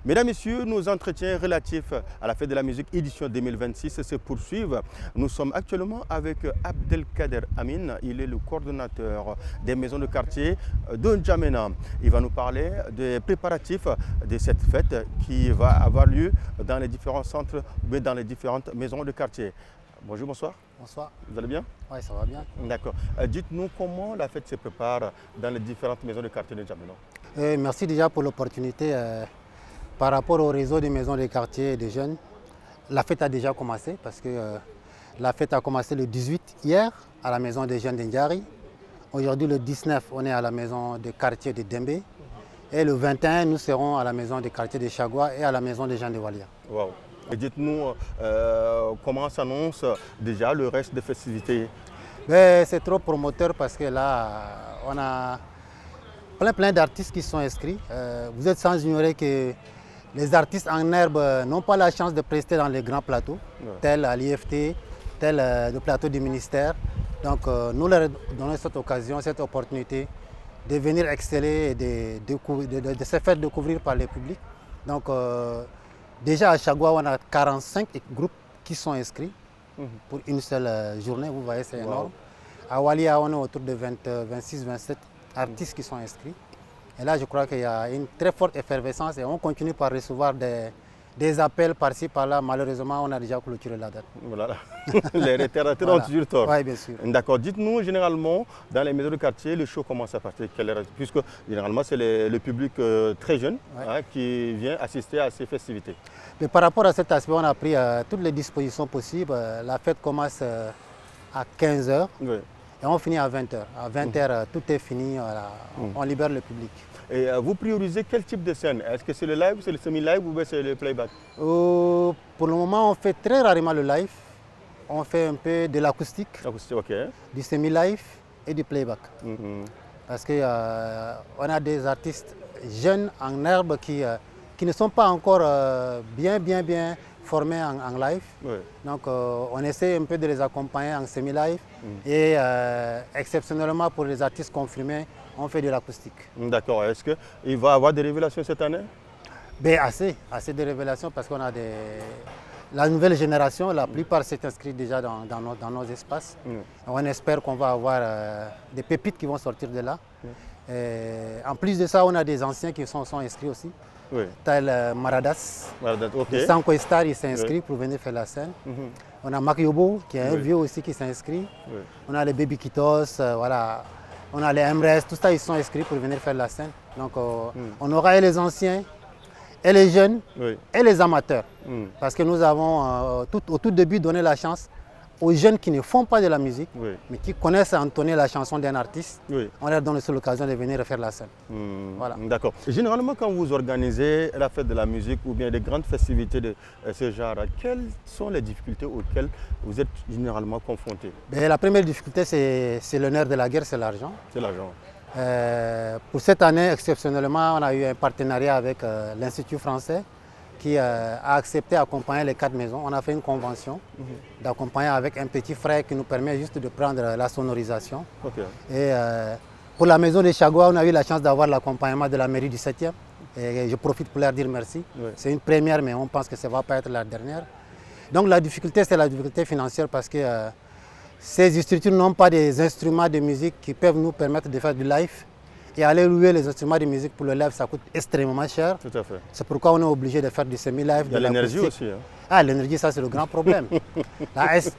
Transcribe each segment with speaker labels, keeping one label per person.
Speaker 1: Mesdames, Messieurs, nos entretiens relatifs à la fête de la musique édition 2026 se poursuivent. Nous sommes actuellement avec Abdelkader Amin. Il est le coordonnateur des maisons de quartier de N'Djamena. Il va nous parler des préparatifs de cette fête qui va avoir lieu dans les différents centres, mais dans les différentes maisons de quartier. Bonjour, bonsoir.
Speaker 2: Bonsoir.
Speaker 1: Vous allez bien?
Speaker 2: Oui, ça va bien.
Speaker 1: D'accord. Dites-nous comment la fête se prépare dans les différentes maisons de quartier de N'Djamena.
Speaker 2: Merci déjà pour l'opportunité. Par rapport au réseau des maisons de quartier et des jeunes, la fête a déjà commencé parce que la fête a commencé le 18 hier à la maison des jeunes d'Indiari. Aujourd'hui, le 19, on est à la maison des quartiers de Dembé. Et le 21, nous serons à la maison des quartiers de Chagua et à la maison des gens de Walia.
Speaker 1: Wow. Et dites-nous comment s'annonce déjà le reste des festivités.
Speaker 2: C'est trop promoteur parce que là, on a plein d'artistes qui sont inscrits. Vous êtes sans ignorer que les artistes en herbe n'ont pas la chance de prester dans les grands plateaux, tels à l'IFT, tels le plateau du ministère. Donc nous leur donnons cette occasion, cette opportunité de venir exceller et de se faire découvrir par le public. Donc déjà à Chagua, on a 45 groupes qui sont inscrits pour une seule journée. Vous voyez, c'est énorme. À Walia, on est autour de 26-27 artistes qui sont inscrits. Et là, je crois qu'il y a une très forte effervescence et on continue par recevoir des appels par-ci, par-là. Malheureusement, on a déjà clôturé la date.
Speaker 1: Voilà. Les rétérateurs ont toujours tort.
Speaker 2: Oui, bien sûr.
Speaker 1: D'accord. Dites-nous, généralement, dans les maisons de quartier, le show commence à partir de quelle heure? Puisque généralement, c'est le public très jeune qui vient assister à ces festivités.
Speaker 2: Mais par rapport à cet aspect, on a pris toutes les dispositions possibles. La fête commence à 15 h. Oui. Et on finit à 20 h. À 20 h, tout est fini, on libère le public.
Speaker 1: Et vous priorisez quel type de scène? Est-ce que c'est le live, c'est le semi-live ou c'est le playback?
Speaker 2: Pour le moment, on fait très rarement le live. On fait un peu de l'acoustique, du semi-live et du playback. Parce qu'on a des artistes jeunes en herbe qui ne sont pas encore bien formés en live. Oui. Donc on essaie un peu de les accompagner en semi-live et exceptionnellement pour les artistes confirmés, on fait de l'acoustique.
Speaker 1: D'accord. Est-ce qu'il va y avoir des révélations cette année?
Speaker 2: Assez de révélations parce qu'on a la nouvelle génération, la plupart s'est inscrite déjà dans nos espaces. On espère qu'on va avoir des pépites qui vont sortir de là. En plus de ça, on a des anciens qui sont inscrits aussi. Oui. Tel Maradas, Sanko Star, il s'est inscrit pour venir faire la scène. On a Makyobo, qui est un vieux aussi qui s'est inscrit. On a les Baby Kitos, voilà. On a les Emres, tout ça, ils sont inscrits pour venir faire la scène. Donc on aura et les anciens, et les jeunes, et les amateurs. Parce que nous avons au tout début donné la chance aux jeunes qui ne font pas de la musique, mais qui connaissent entonner la chanson d'un artiste. On leur donne aussi l'occasion de venir faire la scène.
Speaker 1: Voilà. D'accord. Généralement, quand vous organisez la fête de la musique ou bien des grandes festivités de ce genre, quelles sont les difficultés auxquelles vous êtes généralement confrontés?
Speaker 2: La première difficulté, c'est le nerf de la guerre, c'est l'argent.
Speaker 1: C'est l'argent.
Speaker 2: Pour cette année, exceptionnellement, on a eu un partenariat avec l'Institut français qui a accepté d'accompagner les 4 maisons. On a fait une convention d'accompagner avec un petit frère qui nous permet juste de prendre la sonorisation. Et pour la maison de Chagua, on a eu la chance d'avoir l'accompagnement de la mairie du 7e. Et je profite pour leur dire merci. C'est une première, mais on pense que ça ne va pas être la dernière. Donc la difficulté, c'est la difficulté financière parce que ces structures n'ont pas des instruments de musique qui peuvent nous permettre de faire du live. Et aller louer les instruments de musique pour le live, ça coûte extrêmement cher.
Speaker 1: Tout à fait.
Speaker 2: C'est pourquoi on est obligé de faire du semi-live.
Speaker 1: Il y a l'énergie aussi.
Speaker 2: L'énergie, ça c'est le grand problème. La SNE,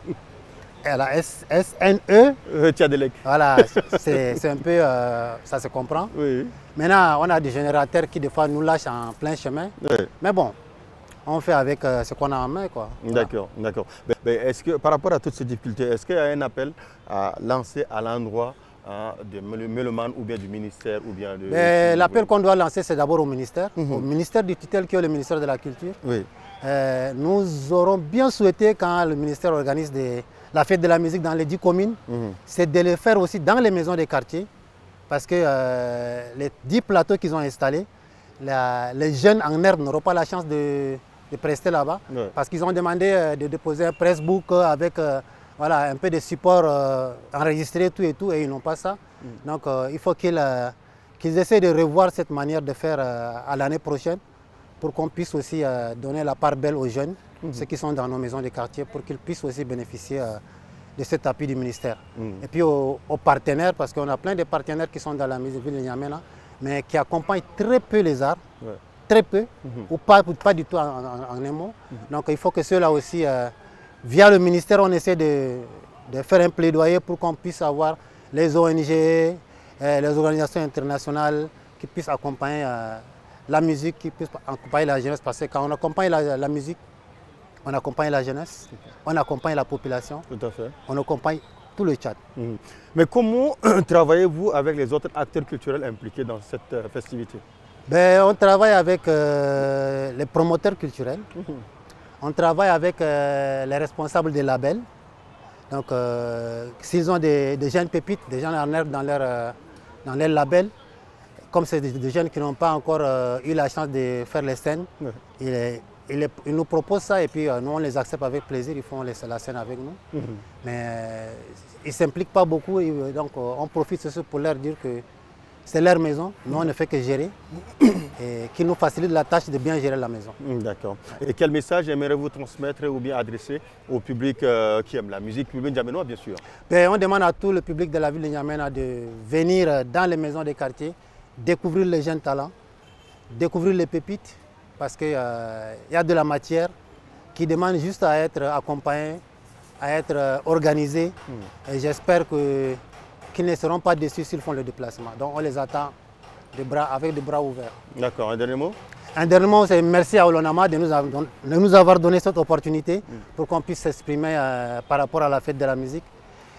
Speaker 2: voilà, c'est un peu, ça se comprend. Oui. Maintenant, on a des générateurs qui des fois nous lâchent en plein chemin. Mais bon, on fait avec ce qu'on a en main.
Speaker 1: D'accord, d'accord. Est-ce que par rapport à toutes ces difficultés, est-ce qu'il y a un appel à lancer à l'endroit des mélomanes ou bien du ministère ou bien de...
Speaker 2: L'appel qu'on doit lancer, c'est d'abord au ministère du tutelle qui est le ministère de la Culture. Oui. Nous aurons bien souhaité quand le ministère organise la fête de la musique dans les 10 communes, c'est de le faire aussi dans les maisons des quartiers parce que les 10 plateaux qu'ils ont installés, les jeunes en herbe n'auront pas la chance de prester là-bas parce qu'ils ont demandé de déposer un pressbook avec un peu de support enregistré, tout et ils n'ont pas ça. Donc il faut qu'ils essaient de revoir cette manière de faire à l'année prochaine pour qu'on puisse aussi donner la part belle aux jeunes, ceux qui sont dans nos maisons de quartier, pour qu'ils puissent aussi bénéficier de cet appui du ministère. Et puis aux partenaires, parce qu'on a plein de partenaires qui sont dans la ville de N'Djamena, mais qui accompagnent très peu les arts, très peu, ou pas du tout en un mot. Donc il faut que ceux-là aussi, via le ministère, on essaie de faire un plaidoyer pour qu'on puisse avoir les ONG, les organisations internationales qui puissent accompagner la musique, qui puissent accompagner la jeunesse, parce que quand on accompagne la musique, on accompagne la jeunesse, on accompagne la population,
Speaker 1: Tout à fait.
Speaker 2: on accompagne tout le Tchad.
Speaker 1: Mais comment travaillez-vous avec les autres acteurs culturels impliqués dans cette festivité?
Speaker 2: On travaille avec les promoteurs culturels, on travaille avec les responsables des labels. Donc, s'ils ont des jeunes pépites, des gens en herbe dans leur label, comme c'est des jeunes qui n'ont pas encore eu la chance de faire les scènes, ils nous proposent ça et puis nous on les accepte avec plaisir, ils font la scène avec nous. Mais ils ne s'impliquent pas beaucoup, donc on profite de ça pour leur dire que c'est leur maison, nous on ne fait que gérer et qu'ils nous facilitent la tâche de bien gérer la maison.
Speaker 1: D'accord. Et quel message aimeriez-vous transmettre ou bien adresser au public qui aime la musique, public ndjamenois bien sûr?
Speaker 2: On demande à tout le public de la ville de N'Djamena de venir dans les maisons des quartiers, découvrir les jeunes talents, découvrir les pépites, parce qu'il y a de la matière qui demande juste à être accompagnée, à être organisée. Et j'espère qu'ils ne seront pas déçus s'ils font le déplacement. Donc on les attend avec des bras ouverts.
Speaker 1: D'accord, un dernier mot?
Speaker 2: Un dernier mot, c'est merci à Olonama de nous avoir donné cette opportunité pour qu'on puisse s'exprimer par rapport à la fête de la musique.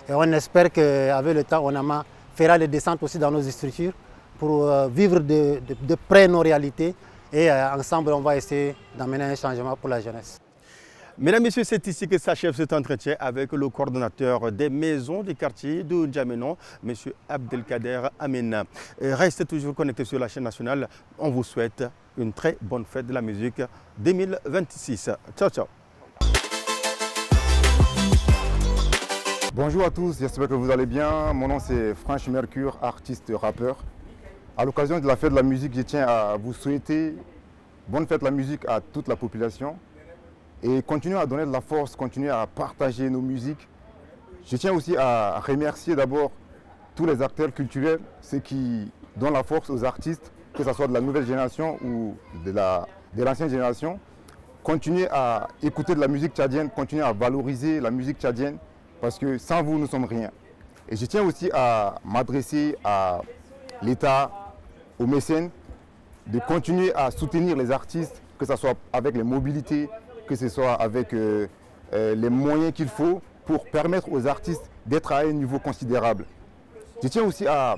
Speaker 2: Et on espère qu'avec le temps, Olonama fera des descentes aussi dans nos structures pour vivre de près nos réalités. Et ensemble, on va essayer d'amener un changement pour la jeunesse.
Speaker 1: Mesdames, Messieurs, c'est ici que s'achève cet entretien avec le coordonnateur des maisons du quartier de N'Djamena, M. Abdelkader Amin. Restez toujours connectés sur la chaîne nationale. On vous souhaite une très bonne fête de la musique 2026. Ciao, ciao.
Speaker 3: Bonjour à tous, j'espère que vous allez bien. Mon nom c'est Franche Mercure, artiste rappeur. À l'occasion de la fête de la musique, je tiens à vous souhaiter bonne fête de la musique à toute la population. Et continuez à donner de la force, continuez à partager nos musiques. Je tiens aussi à remercier d'abord tous les acteurs culturels, ceux qui donnent la force aux artistes, que ce soit de la nouvelle génération ou de l'ancienne génération. Continuez à écouter de la musique tchadienne, continuez à valoriser la musique tchadienne, parce que sans vous, nous ne sommes rien. Et je tiens aussi à m'adresser à l'État, aux mécènes, de continuer à soutenir les artistes, que ce soit avec les mobilités, que ce soit avec les moyens qu'il faut pour permettre aux artistes d'être à un niveau considérable. Je tiens aussi à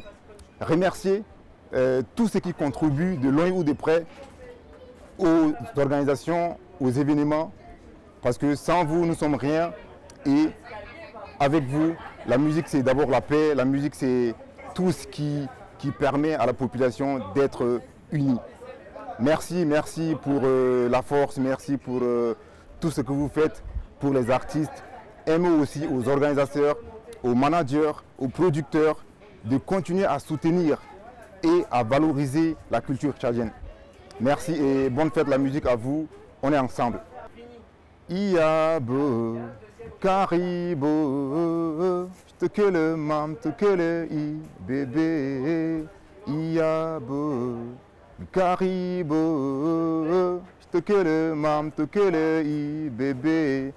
Speaker 3: remercier tous ceux qui contribuent de loin ou de près aux organisations, aux événements, parce que sans vous, nous ne sommes rien. Et avec vous, la musique, c'est d'abord la paix, la musique, c'est tout ce qui permet à la population d'être unie. Merci, merci pour la force, merci pour tout ce que vous faites pour les artistes. Un mot aussi aux organisateurs, aux managers, aux producteurs, de continuer à soutenir et à valoriser la culture tchadienne. Merci et bonne fête de la musique à vous, on est ensemble. Iabo, Karibo, te que le mam, te que le i, bébé. Iabo, Karibo, te que le mam, te que le i, bébé.